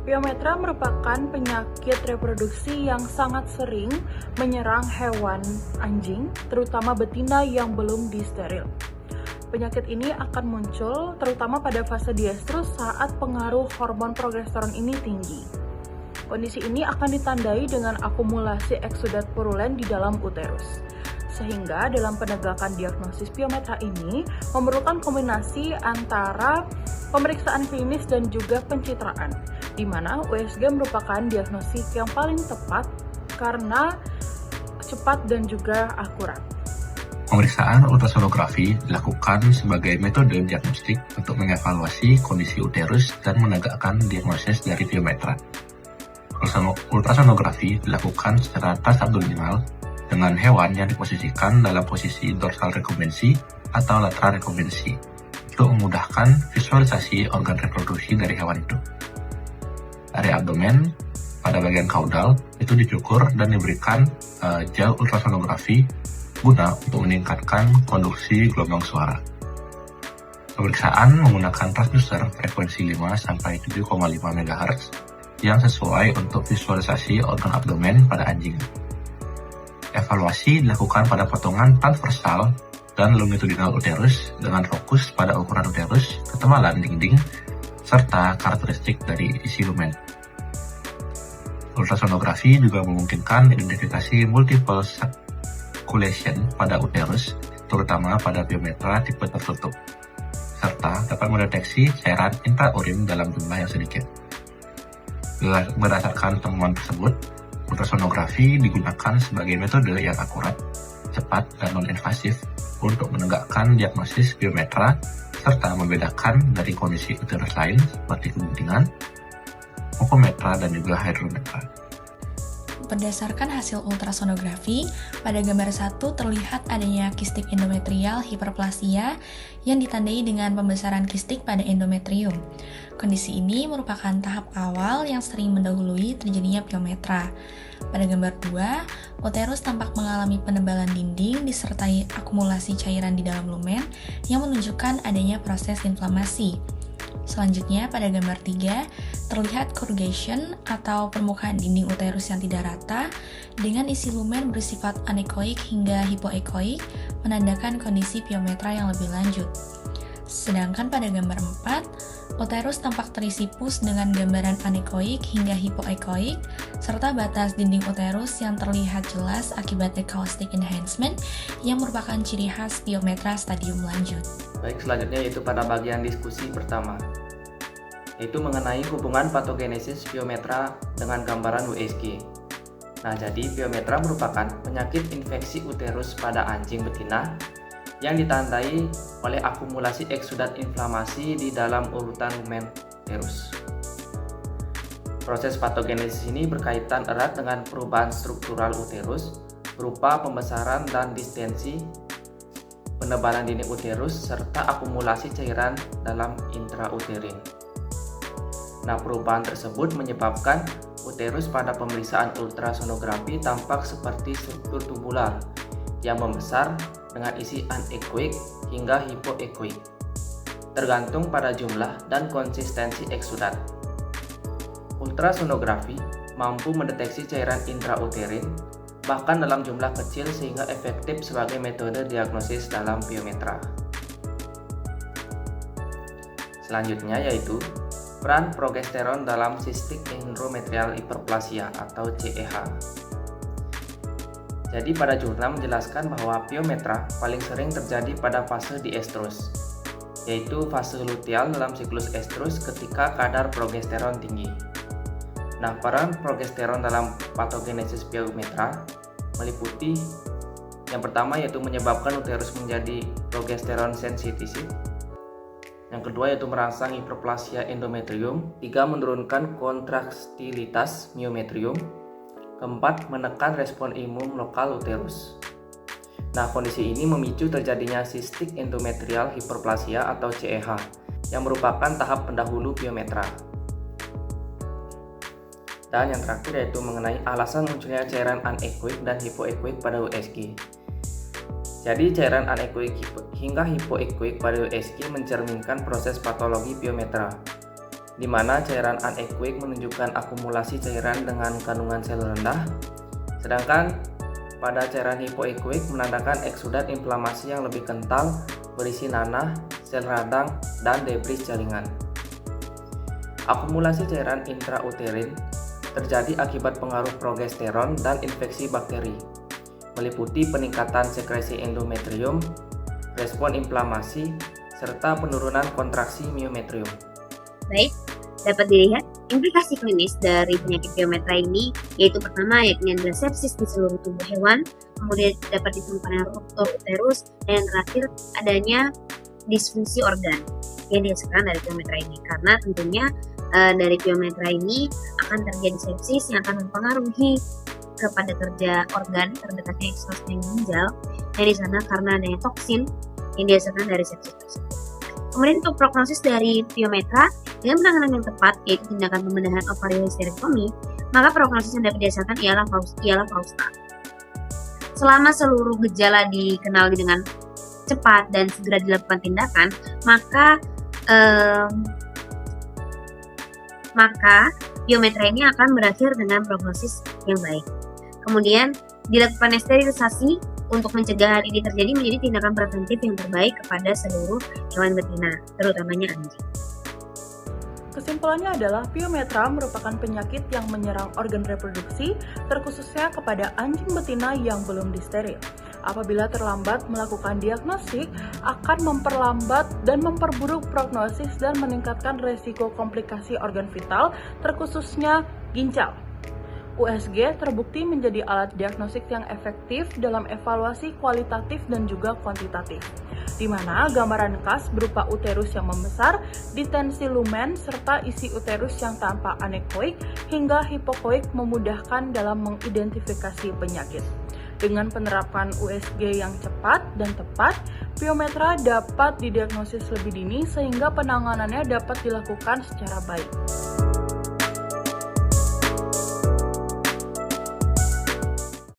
Pyometra merupakan penyakit reproduksi yang sangat sering menyerang hewan anjing, terutama betina yang belum disteril. Penyakit ini akan muncul terutama pada fase diestrus saat pengaruh hormon progesteron ini tinggi. Kondisi ini akan ditandai dengan akumulasi eksudat purulen di dalam uterus. Sehingga dalam penegakan diagnosis Pyometra ini memerlukan kombinasi antara pemeriksaan klinis dan juga pencitraan, di mana USG merupakan diagnosis yang paling tepat karena cepat dan juga akurat. Pemeriksaan ultrasonografi dilakukan sebagai metode diagnostik untuk mengevaluasi kondisi uterus dan menegakkan diagnosis dari Pyometra. Ultrasonografi dilakukan secara transabdominal dengan hewan yang diposisikan dalam posisi dorsal rekumbensi atau lateral rekumbensi untuk memudahkan visualisasi organ reproduksi dari hewan itu. Area abdomen pada bagian kaudal itu dicukur dan diberikan gel ultrasonografi guna untuk meningkatkan konduksi gelombang suara. Pemeriksaan menggunakan transducer frekuensi 5-7,5 MHz yang sesuai untuk visualisasi organ abdomen pada anjing. Evaluasi dilakukan pada potongan transversal dan longitudinal uterus dengan fokus pada ukuran uterus, ketebalan dinding, serta karakteristik dari isi lumen. Ultrasonografi juga memungkinkan identifikasi multiple circulation pada uterus, terutama pada Pyometra tipe tertutup, serta dapat mendeteksi cairan intraurin dalam jumlah yang sedikit. Berdasarkan temuan tersebut, ultrasonografi digunakan sebagai metode yang akurat, cepat, dan non-invasif untuk menegakkan diagnosis Pyometra serta membedakan dari kondisi uterus lain seperti keguntingan, ovometra, dan juga hydrometra. Berdasarkan hasil ultrasonografi, pada gambar 1 terlihat adanya kistik endometrial hiperplasia yang ditandai dengan pembesaran kistik pada endometrium. Kondisi ini merupakan tahap awal yang sering mendahului terjadinya Pyometra. Pada gambar 2, uterus tampak mengalami penebalan dinding disertai akumulasi cairan di dalam lumen yang menunjukkan adanya proses inflamasi. Selanjutnya, pada gambar 3, terlihat corrugation atau permukaan dinding uterus yang tidak rata dengan isi lumen bersifat anekoik hingga hipoekoik, menandakan kondisi Pyometra yang lebih lanjut. Sedangkan pada gambar 4, uterus tampak terisi pus dengan gambaran anekoik hingga hipoekoik, serta batas dinding uterus yang terlihat jelas akibat acoustic enhancement yang merupakan ciri khas Pyometra stadium lanjut. Baik, selanjutnya yaitu pada bagian diskusi pertama, yaitu mengenai hubungan patogenesis Pyometra dengan gambaran USG. Nah, jadi Pyometra merupakan penyakit infeksi uterus pada anjing betina yang ditandai oleh akumulasi eksudat inflamasi di dalam urutan lumen uterus. Proses patogenesis ini berkaitan erat dengan perubahan struktural uterus berupa pembesaran dan distensi, penebalan dinding uterus, serta akumulasi cairan dalam intrauterin. Nah, perubahan tersebut menyebabkan uterus pada pemeriksaan ultrasonografi tampak seperti struktur tubular yang membesar dengan isi anekoik hingga hipoekoik, tergantung pada jumlah dan konsistensi eksudat. Ultrasonografi mampu mendeteksi cairan intrauterin bahkan dalam jumlah kecil sehingga efektif sebagai metode diagnosis dalam Pyometra. Selanjutnya yaitu peran progesteron dalam cystic endometrial hyperplasia atau CEH. Jadi pada jurnal menjelaskan bahwa Pyometra paling sering terjadi pada fase diestrus, yaitu fase luteal dalam siklus estrus ketika kadar progesteron tinggi. Nah, peran progesteron dalam patogenesis Pyometra meliputi yang pertama yaitu menyebabkan uterus menjadi progesteron sensitif. Yang kedua yaitu merangsang hiperplasia endometrium. 3. Menurunkan kontraktilitas myometrium. Keempat, menekan respon imun lokal uterus. Nah, kondisi ini memicu terjadinya cystic endometrial hyperplasia atau CEH yang merupakan tahap pendahulu Pyometra. Dan yang terakhir yaitu mengenai alasan munculnya cairan anekoik dan hipoekoik pada USG. Jadi cairan anekoik hingga hipoekoik pada USG mencerminkan proses patologi Pyometra. di mana cairan anekoik menunjukkan akumulasi cairan dengan kandungan sel rendah, sedangkan pada cairan hipoekoik menandakan eksudat inflamasi yang lebih kental berisi nanah, sel radang, dan debris jaringan. Akumulasi cairan intrauterin terjadi akibat pengaruh progesteron dan infeksi bakteri, meliputi peningkatan sekresi endometrium, respon inflamasi, serta penurunan kontraksi miometrium. Baik, dapat dilihat implikasi klinis dari penyakit piometra ini, yaitu pertama yakni adalah sepsis di seluruh tubuh hewan, kemudian dapat ditemukan ruptur uterus, dan yang terakhir adanya disfungsi organ yang dihasilkan dari piometra ini. Karena tentunya dari piometra ini akan terjadi sepsis yang akan mempengaruhi kepada kerja organ terdekatnya eksos dan ginjal, yang di sana karena adanya toksin yang dihasilkan dari sepsis tersebut. Kemudian untuk prognosis dari piometra dengan penanganan yang tepat, yaitu tindakan pembedahan ovariohisterektomi, maka prognosis yang dapat dihasilkan ialah Fausta. Selama seluruh gejala dikenali dengan cepat dan segera dilakukan tindakan, maka piometra ini akan berakhir dengan prognosis yang baik. Kemudian dilakukan sterilisasi untuk mencegah hal ini terjadi menjadi tindakan preventif yang terbaik kepada seluruh hewan betina, terutamanya anjing. Kesimpulannya adalah piometra merupakan penyakit yang menyerang organ reproduksi, terkhususnya kepada anjing betina yang belum disteril. Apabila terlambat melakukan diagnostik, akan memperlambat dan memperburuk prognosis dan meningkatkan resiko komplikasi organ vital, terkhususnya ginjal. USG terbukti menjadi alat diagnostik yang efektif dalam evaluasi kualitatif dan juga kuantitatif, di mana gambaran khas berupa uterus yang membesar, distensi lumen, serta isi uterus yang tanpa anekoik hingga hipokoik memudahkan dalam mengidentifikasi penyakit. Dengan penerapan USG yang cepat dan tepat, piometra dapat didiagnosis lebih dini sehingga penanganannya dapat dilakukan secara baik.